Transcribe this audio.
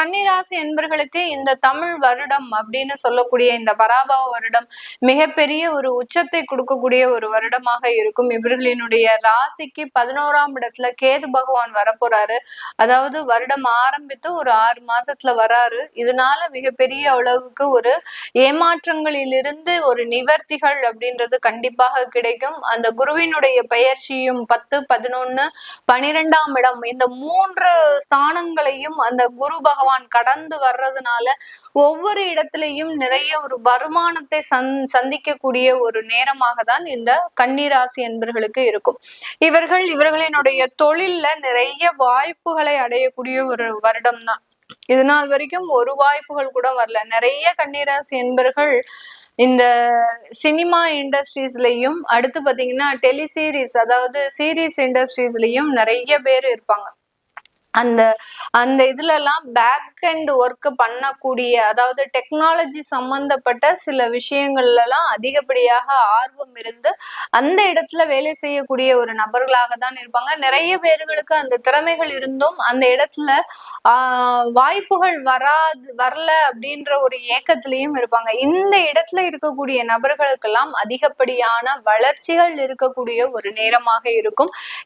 கன்னிராசி என்பர்களுக்கு இந்த தமிழ் வருடம் அப்படின்னு சொல்லக்கூடிய இந்த பராபவ வருடம் மிகப்பெரிய ஒரு உச்சத்தை கொடுக்கக்கூடிய ஒரு வருடமாக இருக்கும். இவர்களினுடைய ராசிக்கு 11ஆம் இடத்துல கேது பகவான் வரப்போறாரு. அதாவது வருடம் ஆரம்பித்து ஒரு 6 மாதத்துல வராரு. இதனால மிகப்பெரிய அளவுக்கு ஒரு ஏமாற்றங்களிலிருந்து ஒரு நிவர்த்திகள் அப்படின்றது கண்டிப்பாக கிடைக்கும். அந்த குருவினுடைய பெயர்ச்சியும் 10, 11, 12ஆம் இடம் இந்த 3 ஸ்தானங்களையும் அந்த குரு பகவான் கடந்து வர்றதுனால ஒவ்வொரு இடத்திலையும் நிறைய ஒரு வருமானத்தை சந்திக்கக்கூடிய ஒரு நேரமாக தான் இந்த கன்னிராசி என்பர்களுக்கு இருக்கும். இவர்களினுடைய தொழில்ல நிறைய வாய்ப்புகளை அடையக்கூடிய ஒரு வருடம் தான். இது நாள் வரைக்கும் ஒரு வாய்ப்புகள் கூட வரல. நிறைய கன்னிராசி என்பர்கள் இந்த சினிமா இண்டஸ்ட்ரீஸ்லயும் அடுத்து பாத்தீங்கன்னா டெலிசீரிஸ் அதாவது சீரீஸ் இண்டஸ்ட்ரீஸ்லயும் நிறைய பேர் இருப்பாங்க. அந்த அந்த இதுல எல்லாம் பேக் அண்ட் ஒர்க் பண்ணக்கூடிய அதாவது டெக்னாலஜி சம்பந்தப்பட்ட சில விஷயங்கள்ல எல்லாம் அதிகப்படியாக ஆர்வம் இருந்து அந்த இடத்துல வேலை செய்யக்கூடிய ஒரு நபர்களாக தான் இருப்பாங்க. நிறைய பேர்களுக்கு அந்த திறமைகள் இருந்தும் அந்த இடத்துல வாய்ப்புகள் வரல அப்படின்ற ஒரு ஏக்கத்திலையும் இருப்பாங்க. இந்த இடத்துல இருக்கக்கூடிய நபர்களுக்கெல்லாம் அதிகப்படியான வளர்ச்சிகள் இருக்கக்கூடிய ஒரு நேரமாக இருக்கும்.